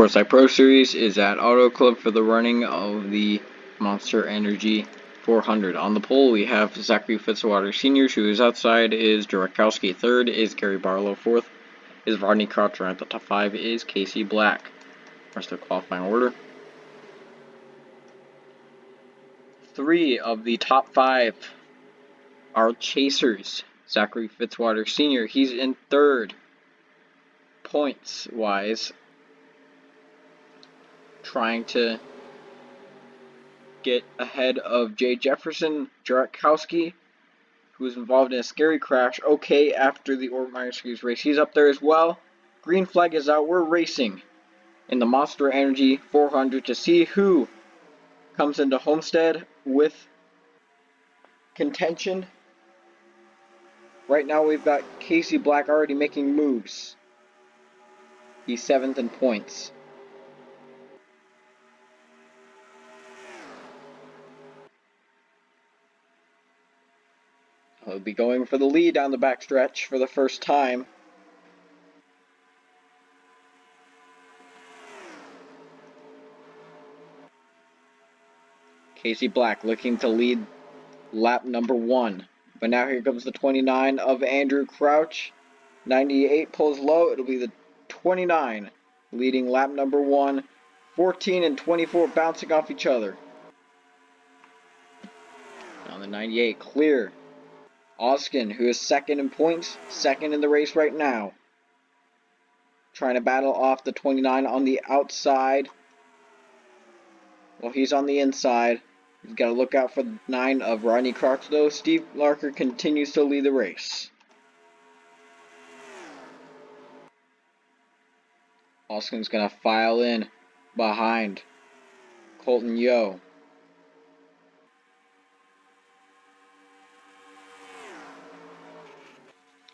Coors Light Pro Series is at Auto Club for the running of the Monster Energy 400. On the pole, we have Zachary Fitzwater Sr., who is outside, is Jurakowski. Third is Gary Barlow. Fourth is Rodney Croucher. At the top 5 is Casey Black. Rest of the qualifying order. 3 of the top 5 are chasers. Zachary Fitzwater Sr., he's in third, points-wise, trying to get ahead of Jay Jefferson. Jurakowski, who was involved in a scary crash, okay, after the Ortmeyer Series race. He's up there as well. Green flag is out. We're racing in the Monster Energy 400 to see who comes into Homestead with contention. Right now we've got Casey Black already making moves. He's 7th in points. He'll be going for the lead down the backstretch for the first time. Casey Black looking to lead lap number 1. But now here comes the 29 of Andrew Crouch. 98 pulls low. It'll be the 29 leading lap number 1. 14 and 24 bouncing off each other. On the 98, clear. Oskin, who is 2nd in points, 2nd in the race right now. Trying to battle off the 29 on the outside. Well, he's on the inside. He's got to look out for the 9 of Rodney Crouch, though. Steve Larker continues to lead the race. Oskin's going to file in behind Colton Yo.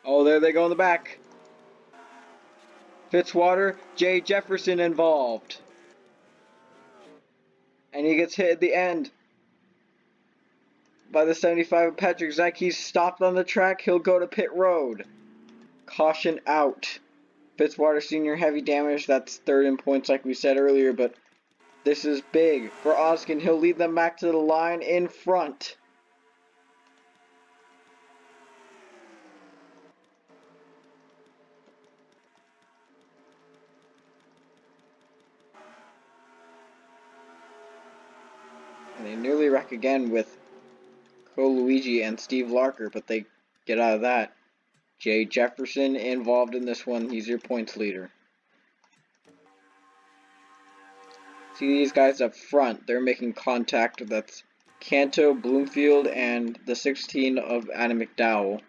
Oh, there they go in the back. Fitzwater, Jay Jefferson involved. And he gets hit at the end by the 75 of Patrick Zach. He's stopped on the track. He'll go to pit road. Caution out. Fitzwater Sr. heavy damage. That's 3rd in points like we said earlier, but this is big for Oskin. He'll lead them back to the line in front. And they nearly wreck again with Cole Luigi and Steve Larker, but they get out of that. Jay Jefferson involved in this one. He's your points leader. See these guys up front. They're making contact. That's Canto, Bloomfield, and the 16 of Adam McDowell.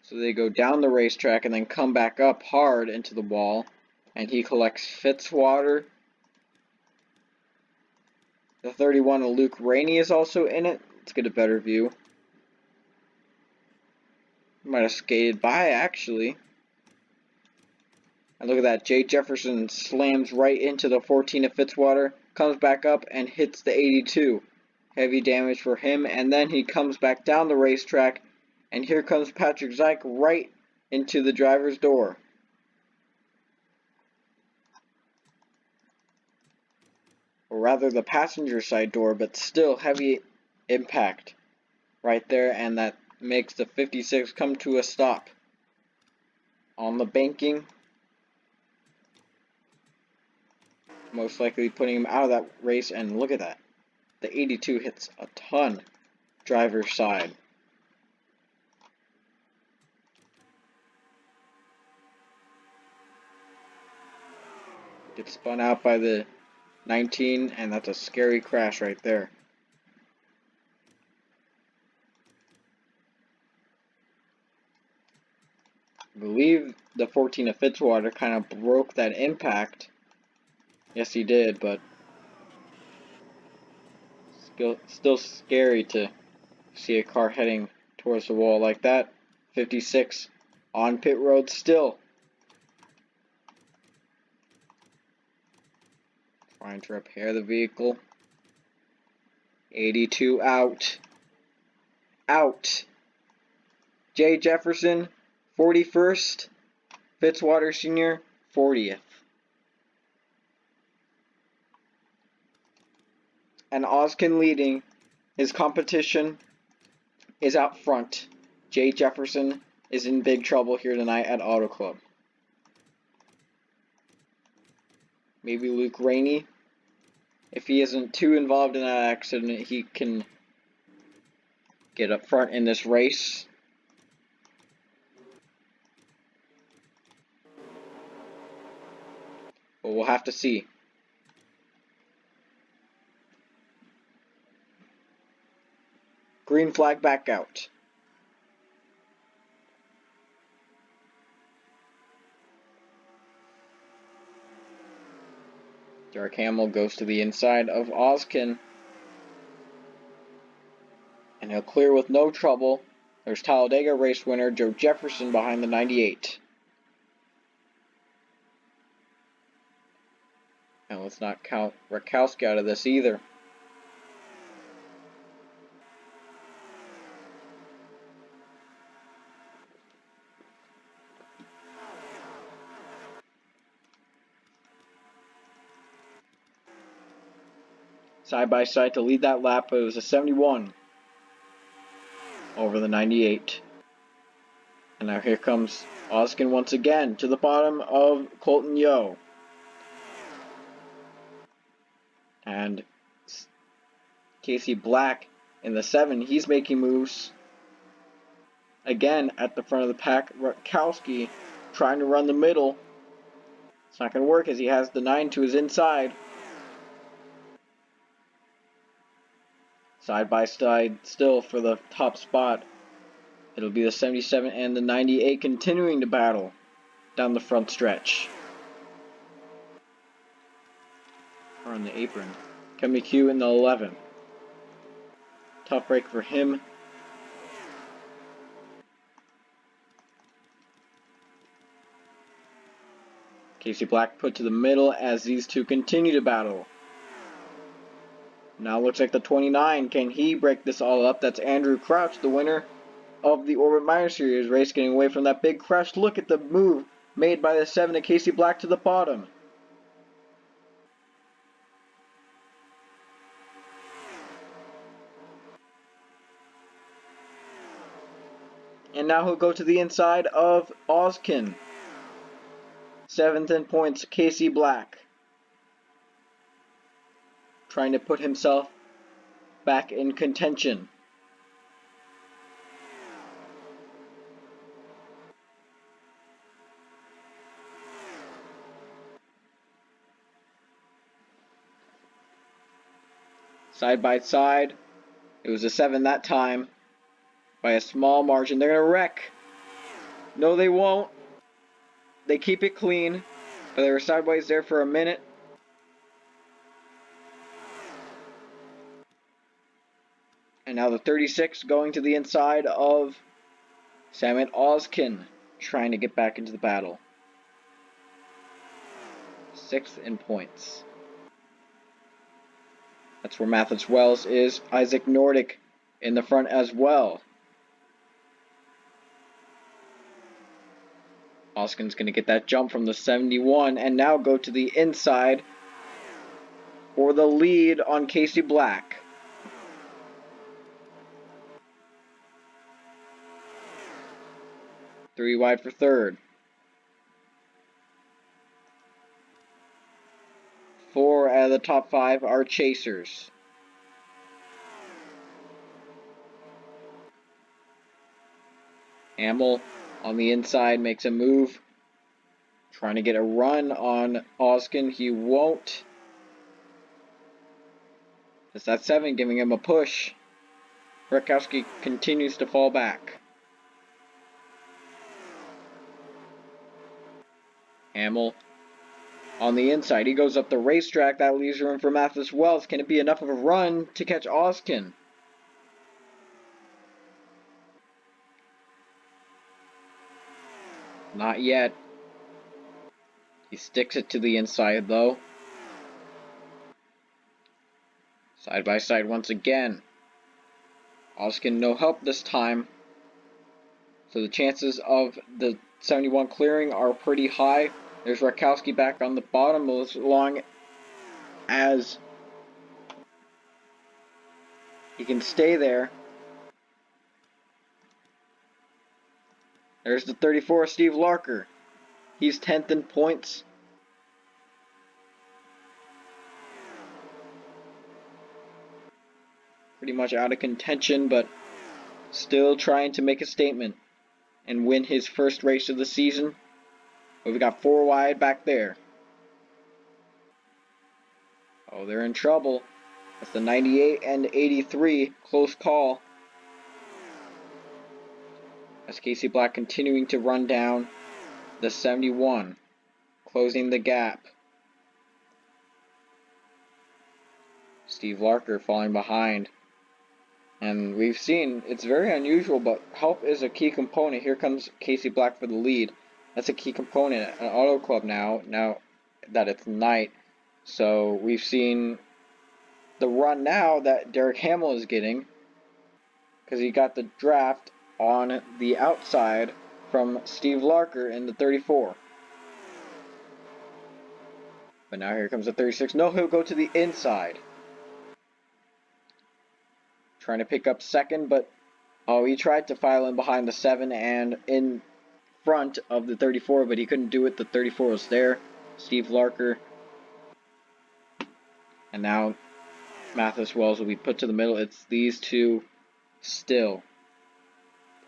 So they go down the racetrack and then come back up hard into the wall. And he collects Fitzwater. The 31 of Luke Rainey is also in it. Let's get a better view. Might have skated by, actually. And look at that. Jay Jefferson slams right into the 14 of Fitzwater. Comes back up and hits the 82. Heavy damage for him. And then he comes back down the racetrack. And here comes Patrick Zyke right into the driver's door. Or rather the passenger side door, but still heavy impact right there, and that makes the 56 come to a stop on the banking, most likely putting him out of that race. And look at that, the 82 hits a ton driver's side. Gets spun out by the 19, and that's a scary crash right there. I believe the 14 of Fitzwater kind of broke that impact. Yes, he did, but still scary to see a car heading towards the wall like that. 56 on pit road still. Trying to repair the vehicle. 82 out. Out. Jay Jefferson, 41st. Fitzwater Sr., 40th. And Oskin leading. His competition is out front. Jay Jefferson is in big trouble here tonight at Auto Club. Maybe Luke Rainey. If he isn't too involved in that accident, he can get up front in this race. But we'll have to see. Green flag back out. Derek Hamill goes to the inside of Oskin. And he'll clear with no trouble. There's Talladega race winner Joe Jefferson behind the 98. And let's not count Rakowski out of this either. Side by side to lead that lap, it was a 71 over the 98. And now here comes Oskin once again to the bottom of Colton Yo. And Casey Black in the 7, he's making moves. Again at the front of the pack, Rakowski trying to run the middle. It's not going to work as he has the 9 to his inside. Side by side still for the top spot. It'll be the 77 and the 98 continuing to battle down the front stretch. Or on the apron. Ken McHugh in the 11. Tough break for him. Casey Black put to the middle as these two continue to battle. Now looks like the 29. Can he break this all up? That's Andrew Crouch, the winner of the Orbit Minor Series race, getting away from that big crash. Look at the move made by the 7 to Casey Black to the bottom. And now he'll go to the inside of Oskin. 7th in points, Casey Black. Trying to put himself back in contention. Side by side. It was a 7 that time. By a small margin. They're going to wreck. No, they won't. They keep it clean. But they were sideways there for a minute. And now the 36 going to the inside of Samet Oskin, trying to get back into the battle. 6th in points. That's where Mathis Wells is. Isaac Nordic in the front as well. Oskin's going to get that jump from the 71 and now go to the inside for the lead on Casey Black. Three wide for third. 4 out of the top 5 are chasers. Hamill on the inside makes a move. Trying to get a run on Oskin. He won't. It's that 7 giving him a push. Rakowski continues to fall back. Hamill on the inside. He goes up the racetrack. That leaves room for Mathis Wells. Can it be enough of a run to catch Oskin? Not yet. He sticks it to the inside though. Side by side once again. Oskin no help this time. So the chances of the 71 clearing are pretty high. There's Rakowski back on the bottom as long as he can stay there. There's the 34, Steve Larker. He's 10th in points. Pretty much out of contention, but still trying to make a statement and win his first race of the season. But we got 4 wide back there. Oh, they're in trouble. That's the 98 and 83. Close call. As Casey Black continuing to run down the 71. Closing the gap. Steve Larker falling behind. And we've seen, it's very unusual, but help is a key component. Here comes Casey Black for the lead. That's a key component at Auto Club now that it's night. So we've seen the run now that Derek Hamill is getting, because he got the draft on the outside from Steve Larker in the 34. But now here comes the 36. No, he'll go to the inside. Trying to pick up second, but he tried to file in behind the 7 and in front of the 34, but he couldn't do it. The 34 was there. Steve Larker. And now Mathis Wells will be put to the middle. It's these two still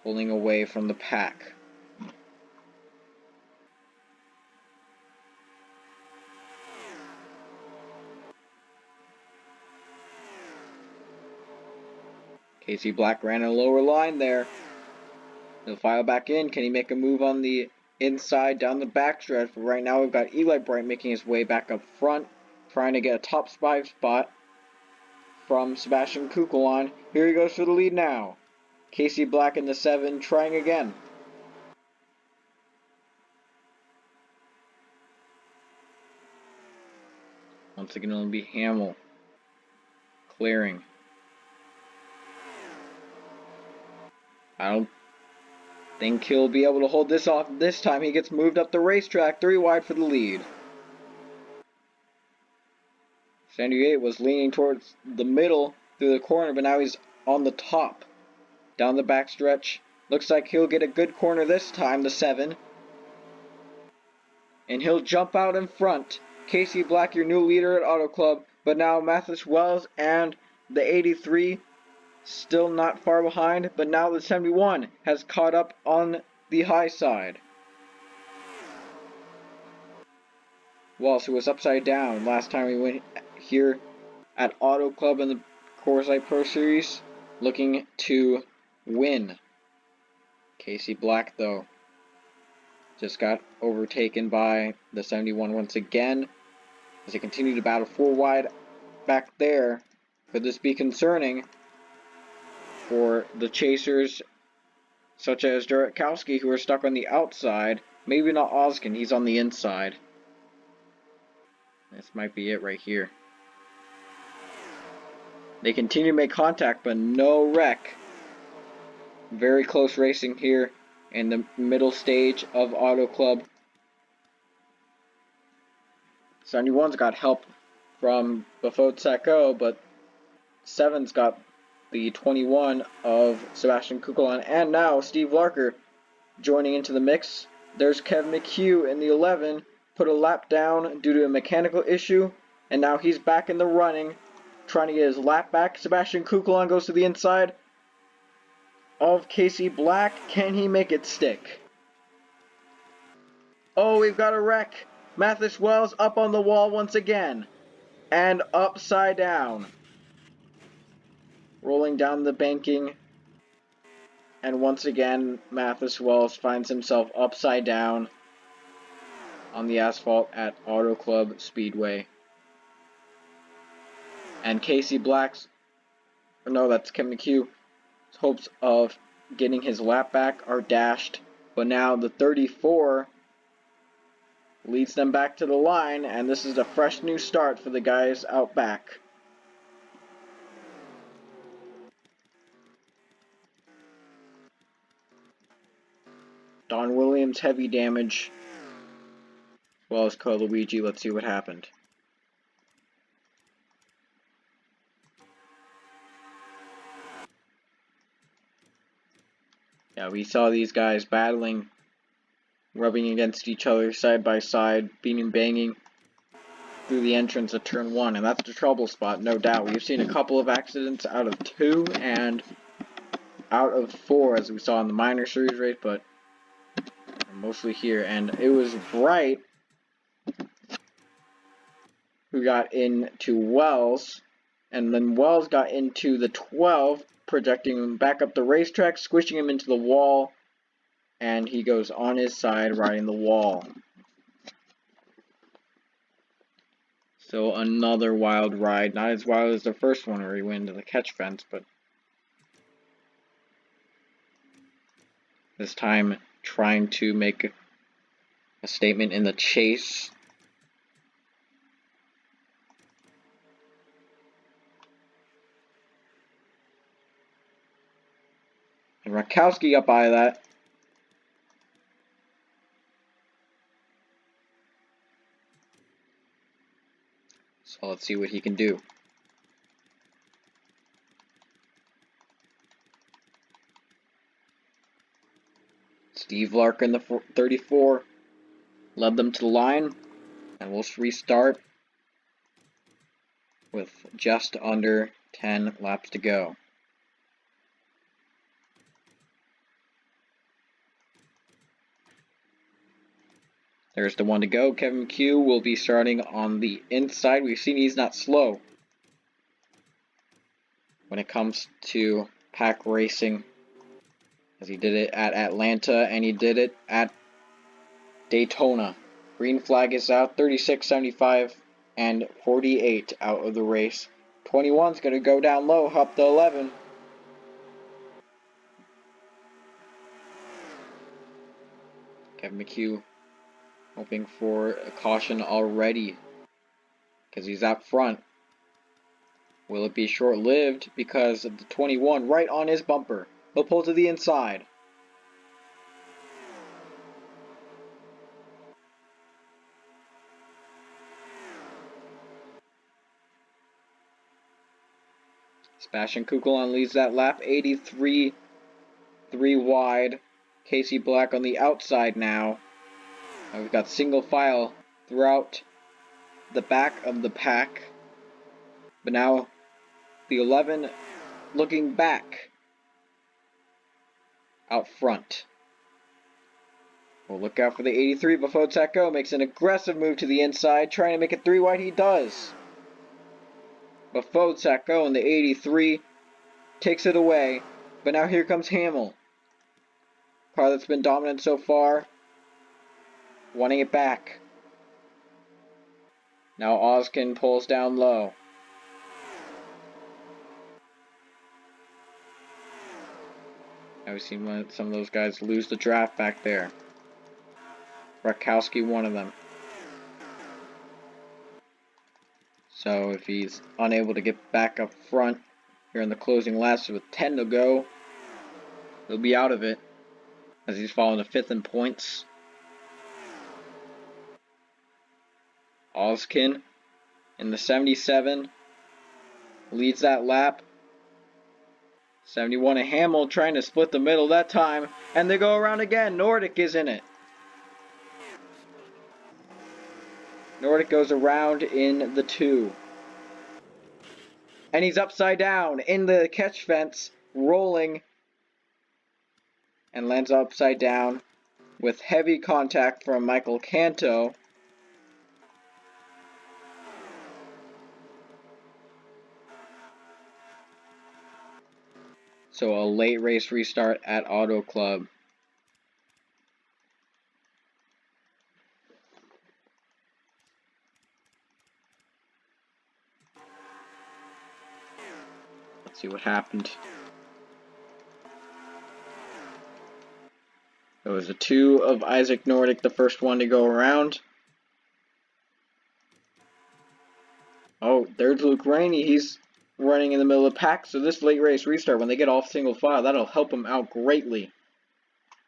pulling away from the pack. Casey Black ran a lower line there. He'll file back in. Can he make a move on the inside down the backstretch? But right now we've got Eli Bright making his way back up front, trying to get a top 5 spot from Sebastian Kukulon. Here he goes for the lead now. Casey Black in the 7 trying again. Once again it'll be Hamill clearing. I don't think he'll be able to hold this off this time. He gets moved up the racetrack, 3 wide for the lead. 78 was leaning towards the middle through the corner, but now he's on the top. Down the backstretch. Looks like he'll get a good corner this time, the 7. And he'll jump out in front. Casey Black, your new leader at Auto Club, but now Mathis Wells and the 83 still not far behind, but now the 71 has caught up on the high side. Wells, who was upside down last time we went here at Auto Club in the Coors Light Pro Series, looking to win. Casey Black, though, just got overtaken by the 71 once again as they continue to battle 4 wide back there. Could this be concerning for the chasers such as Durakowski, who are stuck on the outside? Maybe not Oskin, he's on the inside. This might be it right here. They continue to make contact, but no wreck. Very close racing here in the middle stage of Auto Club. 71's got help from Bafot Sacco, but 7's got the 21 of Sebastian Kukulon, and now Steve Larker joining into the mix. There's Kev McHugh in the 11, put a lap down due to a mechanical issue, and now he's back in the running, trying to get his lap back. Sebastian Kukulon goes to the inside of Casey Black. Can he make it stick? Oh, we've got a wreck. Mathis Wells up on the wall once again, and upside down. Rolling down the banking, and once again Mathis Wells finds himself upside down on the asphalt at Auto Club Speedway. And Casey Black's, no, that's Kevin McHugh, hopes of getting his lap back are dashed, but now the 34 leads them back to the line, and this is a fresh new start for the guys out back. on Williams, heavy damage, as well as Luigi. Let's see what happened. Yeah, we saw these guys battling, rubbing against each other side by side, beating banging through the entrance of turn 1, and that's the trouble spot, no doubt. We've seen a couple of accidents out of 2 and out of 4, as we saw in the minor series race, but mostly here. And it was Bright who got into Wells, and then Wells got into the 12, projecting him back up the racetrack, squishing him into the wall, and he goes on his side riding the wall. So another wild ride, not as wild as the first one where he went into the catch fence, but this time trying to make a statement in the chase. And Rakowski got by that. So let's see what he can do. Steve Larkin, the 34, led them to the line, and we'll restart with just under 10 laps to go. There's the one to go. Kevin McHugh will be starting on the inside. We've seen he's not slow when it comes to pack racing, as he did it at Atlanta and he did it at Daytona. Green flag is out, 36, 75, and 48 out of the race. 21's going to go down low, up to 11. Kevin McHugh hoping for a caution already, because he's up front. Will it be short-lived because of the 21 right on his bumper? He'll pull to the inside. Sebastian Kukulon leads that lap, 83, 3 wide. Casey Black on the outside now. We've got single file throughout the back of the pack. But now the 11 looking back out front. We'll look out for the 83. Before Sacco makes an aggressive move to the inside, trying to make it 3 wide. He does. Before Sacco and the 83 takes it away. But now here comes Hamill. Car that's been dominant so far, wanting it back. Now Oskin pulls down low. Now we've seen some of those guys lose the draft back there. Rakowski, one of them. So if he's unable to get back up front here in the closing laps with 10 to go, he'll be out of it, as he's fallen to 5th in points. Oskin in the 77 leads that lap. 71 and Hamill trying to split the middle that time, and they go around again. Nordic is in it. Nordic goes around in the 2. And he's upside down in the catch fence, rolling, and lands upside down with heavy contact from Michael Canto. So a late race restart at Auto Club. Let's see what happened. It was a 2 of Isaac Nordic, the first one to go around. Oh, there's Luke Rainey. He's running in the middle of the pack. So this late race restart, when they get off single file, that'll help him out greatly.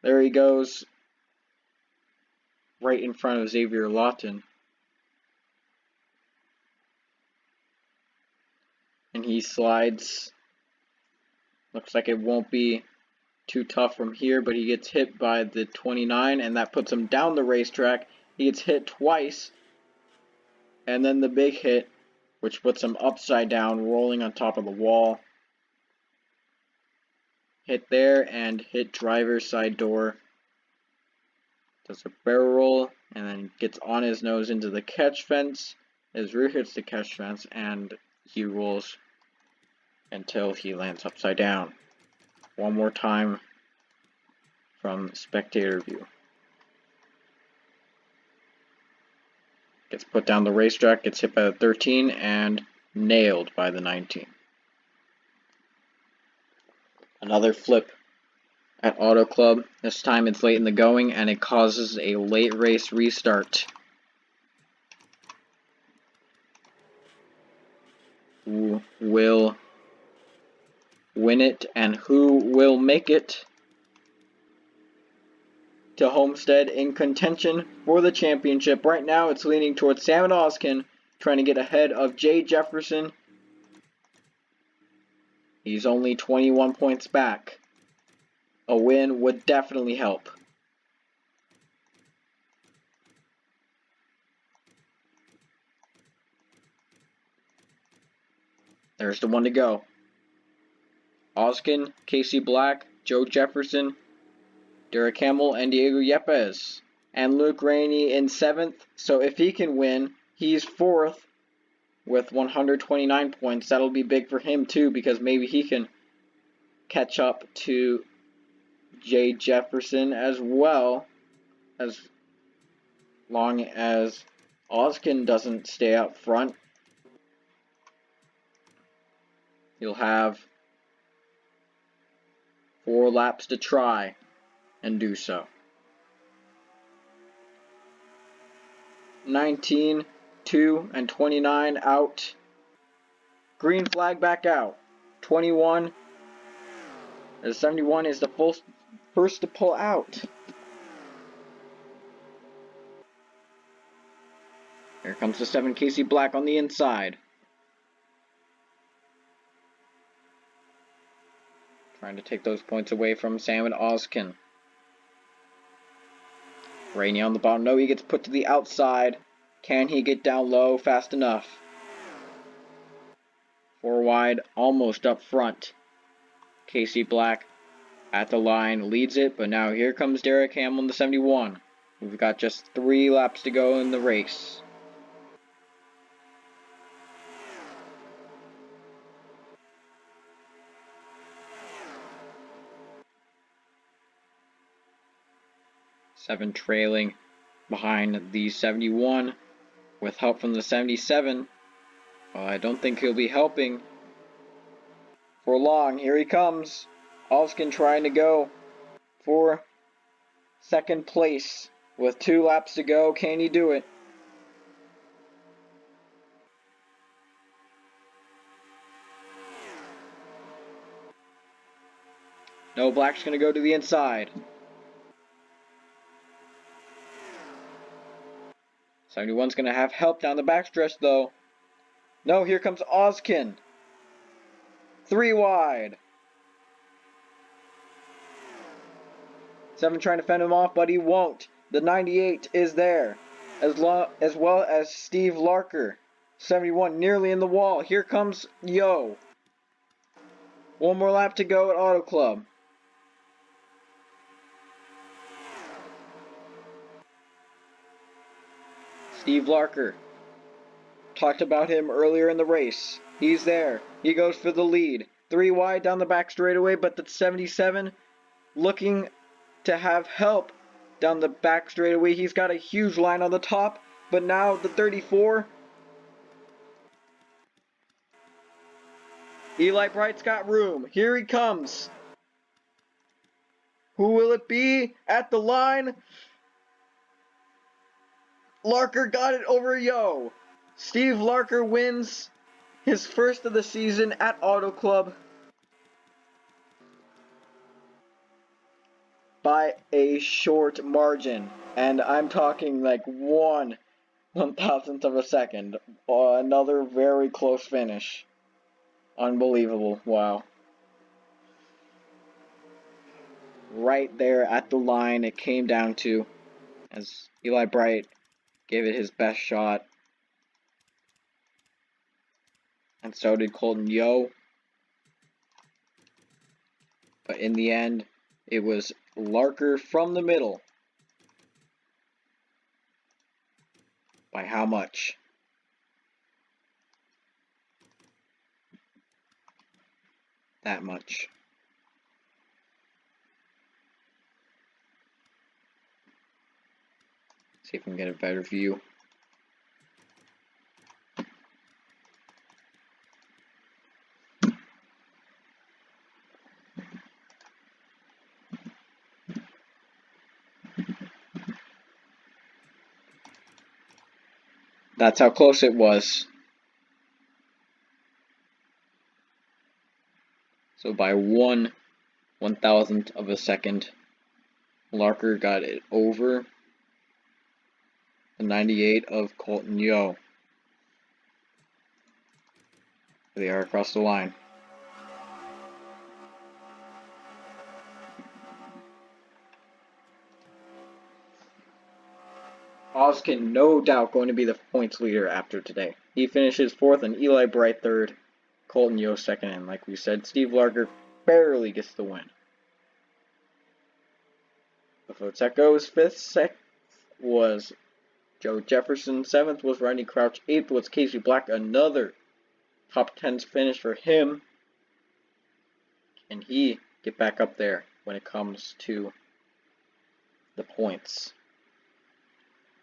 There he goes. right in front of Xavier Lawton. And he slides. Looks like it won't be too tough from here, but he gets hit by the 29, and that puts him down the racetrack. He gets hit twice, and then the big hit, which puts him upside down, rolling on top of the wall. Hit there and hit driver's side door. Does a barrel roll and then gets on his nose into the catch fence. His rear hits the catch fence and he rolls until he lands upside down. One more time from spectator view. Gets put down the racetrack, gets hit by the 13 and nailed by the 19. Another flip at Auto Club. This time it's late in the going and it causes a late race restart. Who will win it and who will make it to Homestead in contention for the championship? Right now it's leaning towards Sam Oskin, trying to get ahead of Jay Jefferson. He's only 21 points back. A win would definitely help. There's the one to go. Oskin, Casey Black, Joe Jefferson, Derek Hamill, and Diego Yepes. And Luke Rainey in 7th. So if he can win, he's 4th with 129 points. That'll be big for him too, because maybe he can catch up to Jay Jefferson as well, as long as Oskin doesn't stay up front. He'll have 4 laps to try and do so. 19, 2, and 29 out. Green flag back out. 21. The 71 is the first to pull out. Here comes the 7, Casey Black on the inside. Trying to take those points away from Sam and Oskin. Rainey on the bottom. No, he gets put to the outside. Can he get down low fast enough? 4 wide, almost up front. Casey Black at the line leads it, but now here comes Derek Hamill in the 71. We've got just 3 laps to go in the race. Seven trailing behind the 71 with help from the 77. Well, I don't think he'll be helping for long. Here he comes. Oskin trying to go for 2nd place with 2 laps to go. Can he do it? No, Black's going to go to the inside. 71's going to have help down the backstretch, though. No, here comes Oskin. 3 wide. 7 trying to fend him off, but he won't. The 98 is there, as well as Steve Larker. 71 nearly in the wall. Here comes Yo. 1 more lap to go at Auto Club. Steve Larker. Talked about him earlier in the race. He's there. He goes for the lead. 3 wide down the back straightaway, but the 77 looking to have help down the back straightaway. He's got a huge line on the top, but now the 34. Eli Bright's got room. Here he comes. Who will it be at the line? Larker got it over Yo. Steve Larker wins his first of the season at Auto Club. by a short margin, and I'm talking like 1/1000th of a second. Another very close finish. Unbelievable. Wow. Right there at the line it came down to, as Eli Bright gave it his best shot, and so did Colton Yo. But in the end, it was Larker from the middle. By how much? That much. See if we can get a better view. That's how close it was. So by 1/1000th of a second, Larker got it over the 98 of Colton Yo. They are across the line. Oskin, no doubt, going to be the points leader after today. He finishes 4th and Eli Bright 3rd. Colton Yo 2nd, and like we said, Steve Larker barely gets the win. Before that goes, 5th, 6th was Joe Jefferson, 7th was Rodney Crouch, 8th was Casey Black, another top 10 finish for him. Can he get back up there when it comes to the points?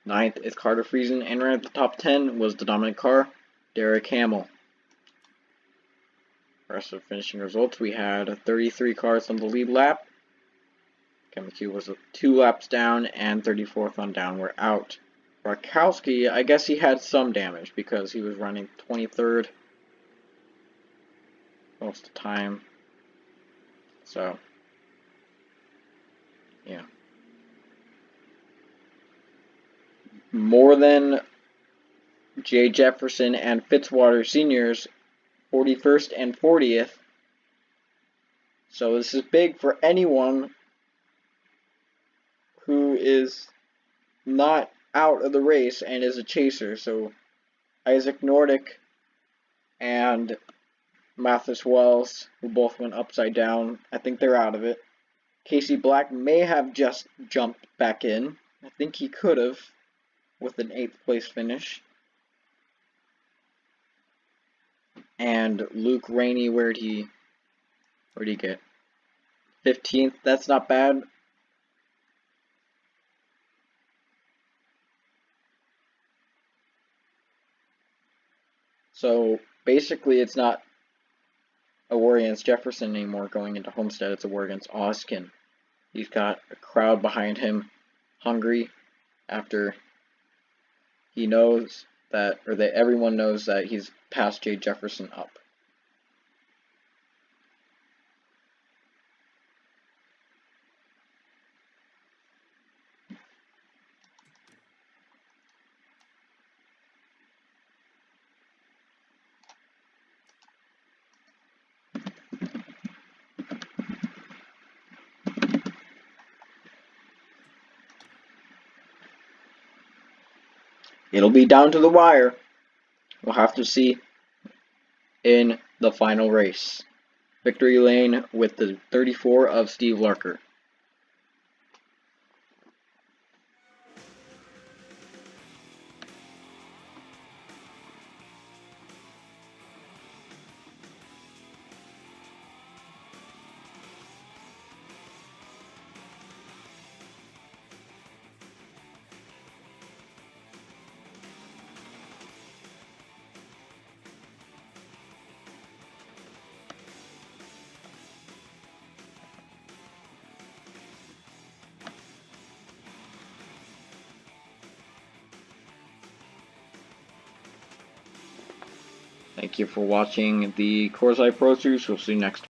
9th is Carter Friesen, and right at the top 10 was the dominant car, Derek Hamill. Rest of finishing results, we had 33 cars on the lead lap. Kevin McHugh was 2 laps down, and 34th on down were out. Rakowski, I guess he had some damage because he was running 23rd most of the time. So, yeah. More than Jay Jefferson and Fitzwater Seniors, 41st and 40th. So this is big for anyone who is not out of the race and is a chaser. So Isaac Nordic and Mathis Wells, who both went upside down, I think they're out of it. Casey Black may have just jumped back in. I think he could have with an 8th place finish. And Luke Rainey, where'd he get? 15th, that's not bad. So basically it's not a war against Jefferson anymore going into Homestead, it's a war against Oskin. He's got a crowd behind him, hungry after he knows that, or that everyone knows that he's passed Jay Jefferson up. It'll be down to the wire. We'll have to see in the final race. Victory lane with the 34 of Steve Larker. Thank you for watching the Coors Light Pro Series. We'll see you next time.